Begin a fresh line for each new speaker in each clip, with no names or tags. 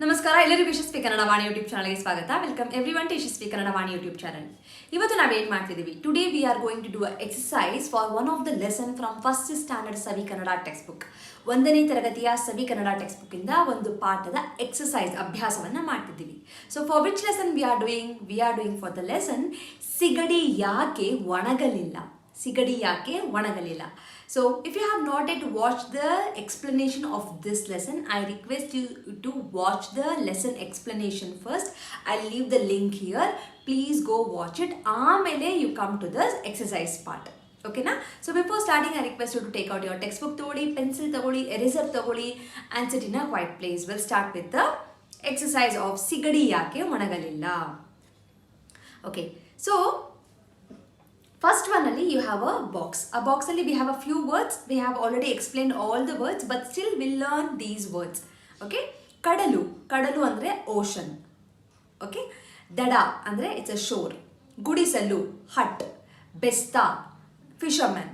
ನಮಸ್ಕಾರ ಎಲ್ಲರಿಗೂ ಯಶಸ್ವಿ ಕನ್ನಡ ವಾಣಿ ಯೂಟ್ಯೂಬ್ ಚಾನಲ್ಗೆ ಸ್ವಾಗತ. Welcome everyone to Yashaswi Kannada Vani YouTube channel. ಇವತ್ತು ನಾವು ಏನು ಮಾಡ್ತಿದ್ದೀವಿ, today we are going to do exercise for one of the lesson from first standard Savi Kannada textbook. 1ನೇ ತರಗತಿಯ ಸವಿ ಕನ್ನಡ ಟೆಕ್ಸ್ಟ್ ಬುಕ್ ಇಂದ ಒಂದು ಪಾಠದ ಎಕ್ಸರ್ಸೈಸ್ ಅಭ್ಯಾಸವನ್ನ ಮಾಡ್ತಿದ್ದೀವಿ. So for which lesson we are doing for the lesson ಸಿಗಡಿ ಯಾಕೆ ಒಣಗಲಿಲ್ಲ. Sigadi yake onagalilla. So if you have not yet watched the explanation of this lesson, I request you to watch the lesson explanation first. I'll leave the link here. Please go watch it. Aamele you come to the exercise part. Okay na? So before starting, I request you to take out your textbook togoli, pencil togoli, eraser togoli and sit in a quiet place. We'll start with the exercise of Sigadi yake onagalilla. Okay. So first one ali you have a box. A box ali we have a few words. We have already explained all the words, but still we'll learn these words. Okay? Kadalu. Kadalu andre ocean. Okay? Dada andre it's a shore. Gudisalu hut. Besta fisherman.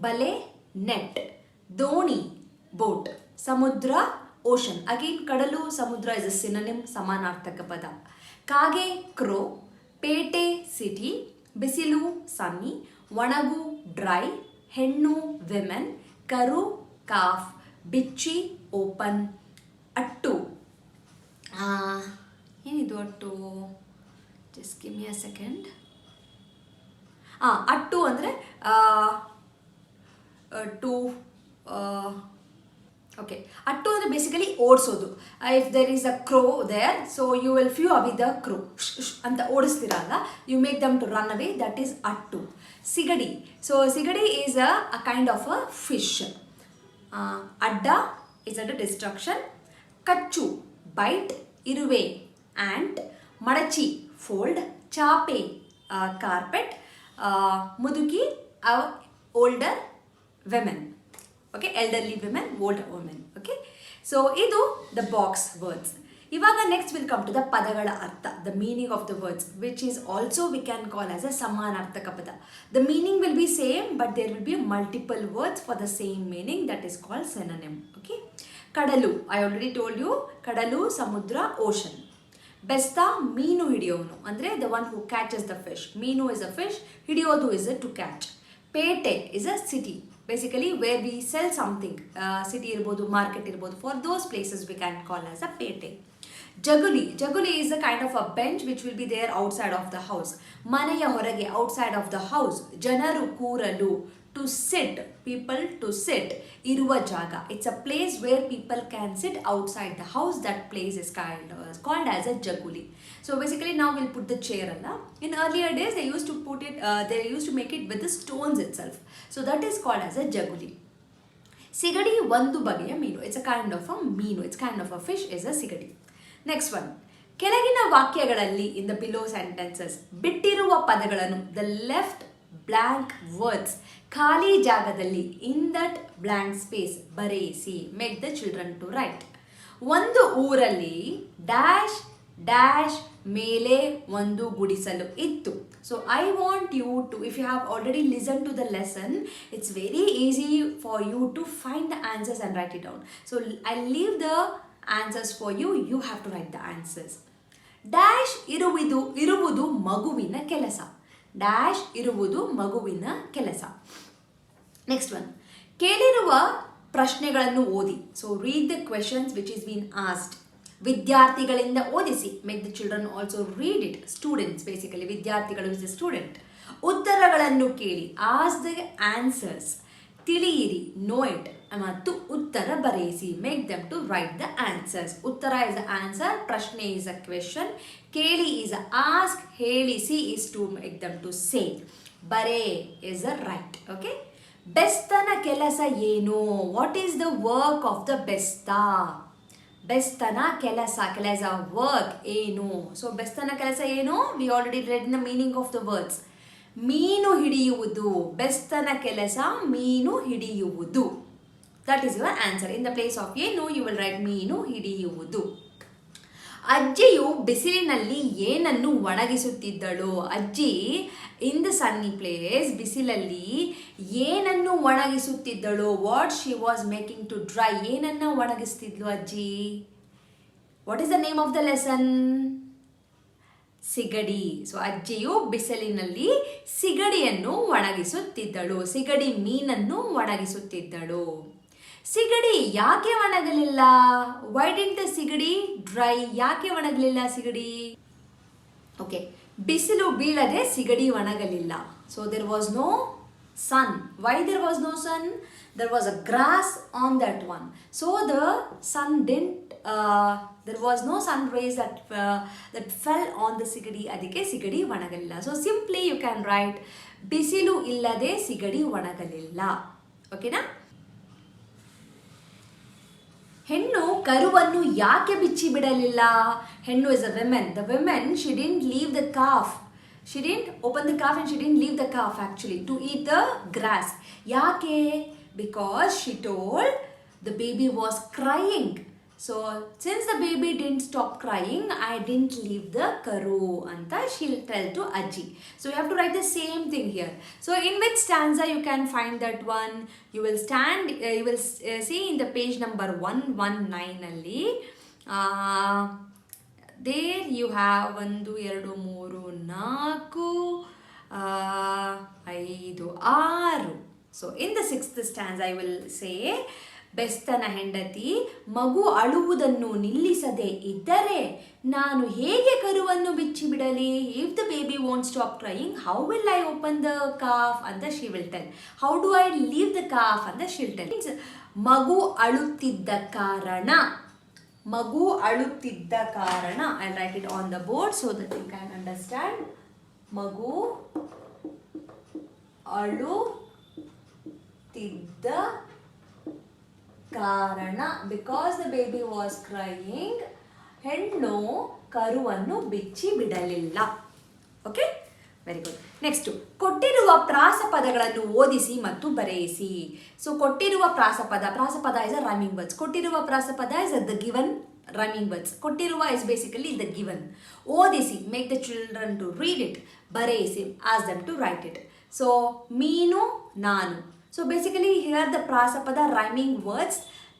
Bale net. Doni boat. Samudra ocean. Again kadalu samudra is a synonym, samanarthaka pada. Kage crow. Pete city. ಬಿಸಿಲು sunny, ಒಣಗು dry, ಹೆಣ್ಣು women, ಕರು calf, ಬಿಚ್ಚಿ open, ಅಟ್ಟು ಏನಿದು ಅಟ್ಟು, just give me a second. ಅಟ್ಟು ಅಂದರೆ ಟು ಓಕೆ, ಅಟ್ಟು ಅಂದರೆ ಬೇಸಿಕಲಿ ಓಡಿಸೋದು. If there is a crow there, so you will shoo away the crow ಅಂತ ಓಡಿಸ್ತಿರಲ್ಲ, you make them to run away, that is ಅಟ್ಟು. ಸಿಗಡಿ, ಸೊ ಸಿಗಡಿ is a kind of a fish. ಅಡ್ಡ is a destruction. ಕಚ್ಚು bite, ಇರುವೆ ant, ಮಡಚಿ fold, ಚಾಪೆ carpet, ಮುದುಕಿ older women. Okay, elderly women, older women. Okay, so idu the box words. Ivaga next will come to the padagala artha, the meaning of the words, which is also we can call as a samanarthaka pada. The meaning will be same, but there will be multiple words for the same meaning, that is called synonym. Okay, kadalu, I already told you, kadalu samudra ocean. Besta meenu hidiyovanu andre the one who catches the fish. Meenu is a fish, hidiyodu is a to catch. Pete is a city, basically where we sell something. City irbodu, market irbodu, for those places we can call as a pete. Jaguli is a kind of a bench which will be there outside of the house. Maneya horage, outside of the house. Janaru kuralu, to sit, people to sit. Iruva jaga, it's a place where people can sit outside the house. That place is called as a jaguli. So basically now we'll put the chair alla. In earlier days they used to put it, they used to make it with the stones itself. So that is called as a jaguli. Sigadi ಒಂದು ಬಗೆಯ ಮೀನು. It's a kind of a ಮೀನು. It's kind of a fish is a sigadi. Next one. ಕೆಳಗಿನ ವಾಕ್ಯಗಳಲ್ಲಿ in the below sentences ಬಿಟ್ಟಿರುವ ಪದಗಳನ್ನು, the left blank words, ಖಾಲಿ ಜಾಗದಲ್ಲಿ in that blank space ಬರೆಯಿಸಿ. Make the children to write. ಒಂದು ಊರಲ್ಲಿ dash dash ಮೇಲೆ ಒಂದು ಗುಡಿಸಲು ಇತ್ತು. So I want you to, if you have already listen to the lesson, it's very easy for you to find the answers and write it down. So I leave the answers for you, you have to write the answers. Dash ಇರುವುದು ಮಗುವಿನ ಕೆಲಸ. Dash ಇರುವುದು ಮಗುವಿನ ಕೆಲಸ. Next one, ಕೇಳಿರುವ ಪ್ರಶ್ನೆಗಳನ್ನು ಓದಿ. So read the questions which is been asked. ವಿದ್ಯಾರ್ಥಿಗಳಿಂದ ಓದಿಸಿ. Make the children also read it. Students, basically ವಿದ್ಯಾರ್ಥಿಗಳು ಇಸ್ ದ ಸ್ಟೂಡೆಂಟ್. ಉತ್ತರಗಳನ್ನು ಕೇಳಿ. Ask the answers. ತಿಳಿಯಿರಿ, ನೋ ಇಟ್, ಮತ್ತು ಉತ್ತರ ಬರೆಯಿಸಿ. Make them to write the answers. ಉತ್ತರ ಇಸ್ ಅ ಆನ್ಸರ್, ಪ್ರಶ್ನೆ ಇಸ್ ಅ ಕ್ವೆಶನ್, ಕೇಳಿ ಇಸ್ ಅ ಆಸ್ಕ್, ಹೇಳಿಸಿ is to make them to say, ಬರೇ ಇಸ್ ಅ ರೈಟ್. ಓಕೆ, ಬೆಸ್ತನ ಕೆಲಸ ಏನು? What is the work of the ಬೆಸ್ತ? ಬೆಸ್ತನ ಕೆಲಸ ವರ್ಕ್ ಏನು? ಸೊ ಬೆಸ್ತನ ಕೆಲಸ ಏನು? We already read the meaning of the words. ಮೀನು ಹಿಡಿಯುವುದು. ಬೆಸ್ತನ ಕೆಲಸ ಮೀನು ಹಿಡಿಯುವುದು. That is your answer. In the place of ಏನು ಯು ವಿಲ್ ರೈಟ್ ಮೀನು ಹಿಡಿಯುವುದು. ಅಜ್ಜಿಯು ಬಿಸಿಲಿನಲ್ಲಿ ಏನನ್ನು ಒಣಗಿಸುತ್ತಿದ್ದಳು? ಅಜ್ಜಿ ಇನ್ ದ ಸನ್ನಿ ಪ್ಲೇಸ್, ಬಿಸಿಲಲ್ಲಿ ಏನನ್ನು ಒಣಗಿಸುತ್ತಿದ್ದಳು? What she was making to dry. ಏನನ್ನು ಒಣಗಿಸ್ತಿದ್ಲು ಅಜ್ಜಿ? What is the name of the lesson? ಸಿಗಡಿ. ಸೊ ಅಜ್ಜಿಯು ಬಿಸಿಲಿನಲ್ಲಿ ಸಿಗಡಿಯನ್ನು ಒಣಗಿಸುತ್ತಿದ್ದಳು. ಸಿಗಡಿ ಮೀನನ್ನು ಒಣಗಿಸುತ್ತಿದ್ದಳು. ಸಿಗಡಿ ಯಾಕೆ ಒಣಗಲಿಲ್ಲ? ವೈ ಡಿಡ್ಂಟ್ ದ ಸಿಗಡಿ ಡ್ರೈ? ಯಾಕೆ ಒಣಗಲಿಲ್ಲ ಸಿಗಡಿ? ಓಕೆ, ಬಿಸಿಲು ಬೀಳದೆ ಸಿಗಡಿ ಒಣಗಲಿಲ್ಲ. So there was no sun. Why there was no sun? There was a grass on that one. So the sun didn't, there was no sun rays that fell on the sigadi. Adike sigadi vanagalilla. So simply you can write bisilu illade sigadi vanagalilla. Okay na? ಹೆಣ್ಣು ಕರುವನ್ನು ಯಾಕೆ ಬಿಚ್ಚಿ ಬಿಡಲಿಲ್ಲ? ಹೆಣ್ಣು is a woman. The woman, she didn't leave the calf. She didn't open the calf and she didn't leave the calf actually to eat the grass. Yake? Because she told the baby was crying. So since the baby didn't stop crying, I didn't leave the karu anta she'll tell to Ajji. So you have to write the same thing here. So in which stanza you can find that one? You will see in the page number 119 alli. There you have 1, 2, 3, 4, 5, 6. So in the 6th stanza I will say, ಬೆಸ್ತನ ಹೆಂಡತಿ ಮಗು ಅಳುವುದನ್ನು ನಿಲ್ಲಿಸದೆ ಇದ್ದರೆ ನಾನು ಹೇಗೆ ಕರುವನ್ನು ಬಿಚ್ಚಿ ಬಿಡಲಿ? If the baby won't stop crying, how will I open the calf? ಅಂತ she will tell. How do I leave the calf? ಅಂತ she'll tell. ಮಗು ಅಳುತ್ತಿದ್ದ ಕಾರಣ. ಮಗು ಅಳುತ್ತಿದ್ದ ಕಾರಣ. I'll write it on the board so that you can understand. ಮಗು ಅಳುತ್ತಿದ್ದ ಕಾರಣ. Because the baby was crying, ಹೆಣ್ಣು ಕರುವನ್ನು ಬಿಚ್ಚಿ ಬಿಡಲಿಲ್ಲ. Okay, very good. ನೆಕ್ಸ್ಟ್, ಕೊಟ್ಟಿರುವ ಪ್ರಾಸಪದಗಳನ್ನು ಓದಿಸಿ ಮತ್ತು ಬರೆಯಿಸಿ. ಸೊ ಕೊಟ್ಟಿರುವ ಪ್ರಾಸಪದ ಇಸ್ ಅ ರೈಮಿಂಗ್ ವರ್ಡ್ಸ್. ಕೊಟ್ಟಿರುವ ಪ್ರಾಸಪದ is the given rhyming words. ಕೊಟ್ಟಿರುವ ಇಸ್ ಬೇಸಿಕಲಿ ದ ಗಿವನ್. ಓದಿಸಿ, make the children to read it. ಬರೆಯಿಸಿ, ask them to write it. So ಮೀನು, ನಾನು. So basically here the prasapada rhyming words,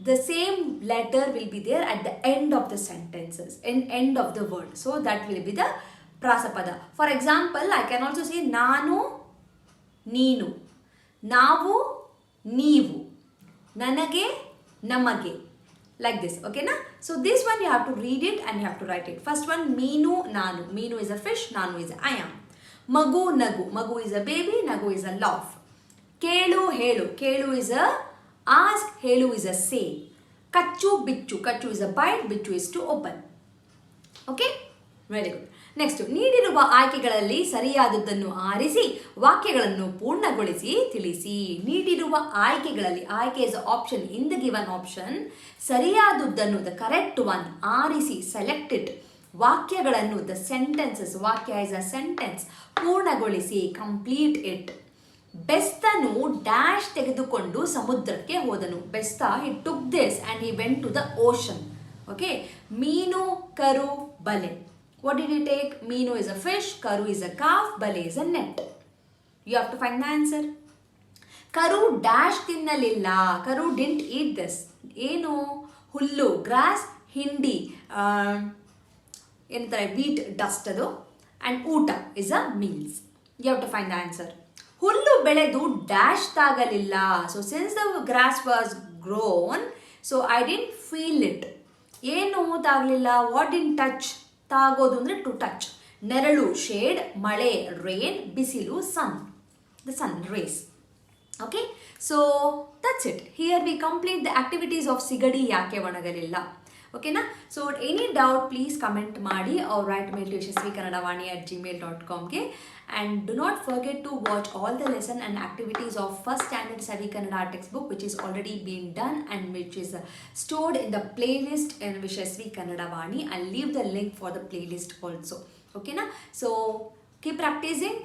the same letter will be there at the end of the sentences, end of the word. So that will be the prasapada. For example, I can also say ನಾನು, ನೀನು, ನಾವು, ನೀವು, ನನಗೆ, ನಮಗೆ, like this. Okay na? So this one you have to read it and you have to write it. First one, ಮೀನು, ನಾನು. ಮೀನು is a fish, ನಾನು is a I am. ಮಗು, ನಗು. ಮಗು is a baby, ನಗು is a laugh. ಕೇಳು, ಹೇಳು. ಕೇಳು is a ask, ಹೇಳು is a say. ಕಚ್ಚು, ಬಿಚ್ಚು. ಕಚ್ಚು is a bite, ಬಿಚ್ಚು is to open. Okay, very good. Next, ನೀಡಿರುವ ಆಯ್ಕೆಗಳಲ್ಲಿ ಸರಿಯಾದದ್ದನ್ನು ಆರಿಸಿ ವಾಕ್ಯಗಳನ್ನು ಪೂರ್ಣಗೊಳಿಸಿ ತಿಳಿಸಿ. ನೀಡಿರುವ ಆಯ್ಕೆಗಳಲ್ಲಿ, ಆಯ್ಕೆ is option in the given option. ಸರಿಯಾದದ್ದನ್ನು ದ ಕರೆಕ್ಟ್ ಒನ್ ಆರಿಸಿ, ಸೆಲೆಕ್ಟ್ ಇಟ್. ವಾಕ್ಯಗಳನ್ನು ದ ಸೆಂಟೆನ್ಸಸ್, ವಾಕ್ಯ is a ಸೆಂಟೆನ್ಸ್, ಪೂರ್ಣಗೊಳಿಸಿ, ಕಂಪ್ಲೀಟ್ ಇಟ್. ಬೆಸ್ತನು ಡ್ಯಾಶ್ ತೆಗೆದುಕೊಂಡು ಸಮುದ್ರಕ್ಕೆ ಹೋದನು. ಬೆಸ್ತ, he took this and he went to the ocean. Okay, ಮೀನು, ಕರು, ಬಲೆ. What did he take? ಮೀನು is a fish, karu is a calf, bale is a net. You have to find the answer. ಕರು dash ತಿನ್ನಲಿಲ್ಲ. ಕರು didn't eat this. ಏನು? ಹುಲ್ಲು, gross, ಹಿಂಡಿ, ಏನಂತಾರೆ, ವೀಟ್ ಡಸ್ಟ್ ಅದು. ಆ್ಯಂಡ್ ಊಟ is a meals. You have to find the answer. ಹುಲ್ಲು ಬೆಳೆದು ಡ್ಯಾಶ್ ತಾಗಲಿಲ್ಲ. So since the grass was grown, so I didn't feel it. ಏನು ತಾಗಲಿಲ್ಲ? What didn't touch? ತಾಗೋದು ಅಂದರೆ ಟು ಟಚ್. ನೆರಳು, ಶೇಡ್. ಮಳೆ, ರೇನ್. ಬಿಸಿಲು, sun, the sun rays. Okay, so that's it. Here we complete the activities of ಸಿಗಡಿ ಯಾಕೆ ಒಣಗಲಿಲ್ಲ. ಓಕೆನಾ? So any doubt please comment ಮಾಡಿ or write mail to yashaswikannadavani@gmail.com. And do not forget to watch all the lesson and activities of first standard Savi Kannada textbook, which is already been done and which is stored in the playlist in Yashaswi Kannada Vaani. I'll leave the link for the playlist also. Okay na? So keep practicing.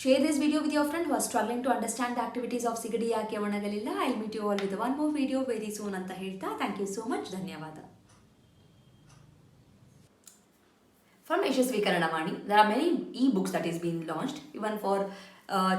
Share this video with your friend who are struggling to understand the activities of Sigadi yake onagalilla. I'll meet you all with one more video very soon anta ಹೇಳ್ತಾ. Thank you so much. ಧನ್ಯವಾದ. From Yashaswi Kannada Vaani, there are many e-books that is being launched, even for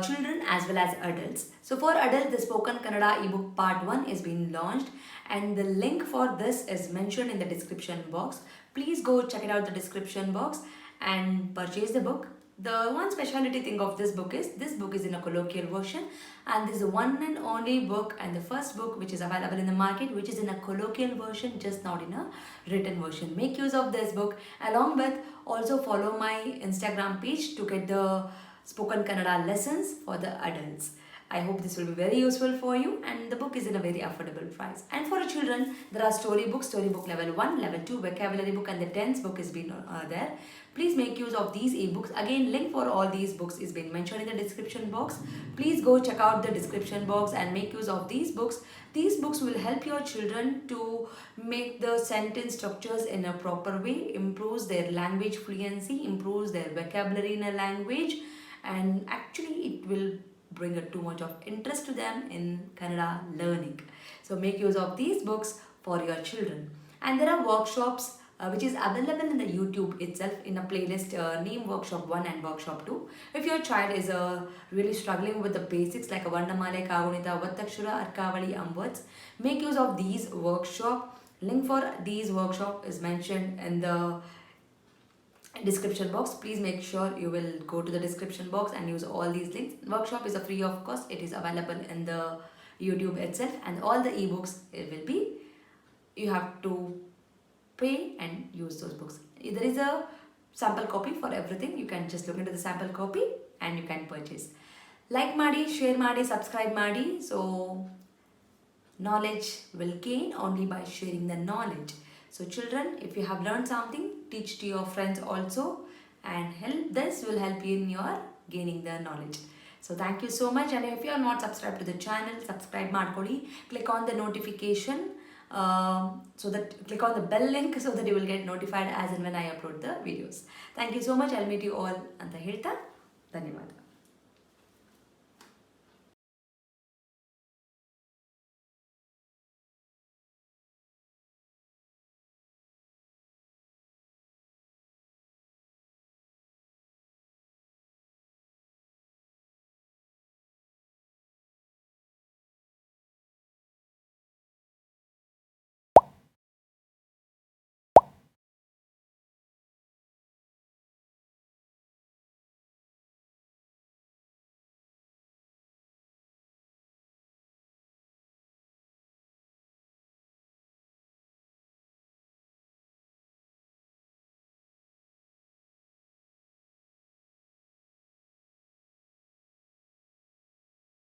children as well as adults. So for adults, the Spoken Kannada ebook part 1 is being launched, and the link for this is mentioned in the description box.
Please go check it out the description box and purchase the book. The one specialty thing of this book is in a colloquial version, and this is the one and only book and the first book which is available in the market which is in a colloquial version, just not in a written version. Make use of this book. Along with, also follow my Instagram page to get the spoken Kannada lessons for the adults. I hope this will be very useful for you, and the book is in a very affordable price. And for children, there are storybook level 1, level 2, vocabulary book, and the tense book is been there. Please make use of these ebooks. Again, link for all these books is being mentioned in the description box. Please go check out the description box and make use of these books. These books will help your children to make the sentence structures in a proper way, improves their language fluency, improves their vocabulary in a language, and actually it will bring too much of interest to them in Kannada learning. So make use of these books for your children. And there are workshops which is available in the YouTube itself in a playlist named Workshop 1 and Workshop 2. If your child is really struggling with the basics like a Varnamale, Kagunita, Vattakshura, Arkavali, words, make use of these workshop. Link for these workshop is mentioned in the description box. Please make sure you will go to the description box and use all these links. Workshop is a free of cost. It is available in the YouTube itself, and all the ebooks it will be, you have to pay and use those books. There is a sample copy for everything. You can just look into the sample copy and you can purchase. Like ಮಾಡಿ, share ಮಾಡಿ, subscribe ಮಾಡಿ. So knowledge will gain only by sharing the knowledge. So children, if you have learned something, teach to your friends also, and this will help you in your gaining the knowledge. So thank you so much, and if you are not subscribed to the channel, subscribe ಮಾಡ್ಕೊಳ್ಳಿ. Click on the notification, so that click on the bell link so that you will get notified as and when I upload the videos. Thank you so much. I'll meet you all ಅಂತ ಹೇಳ್ತಾ ಧನ್ಯವಾದ.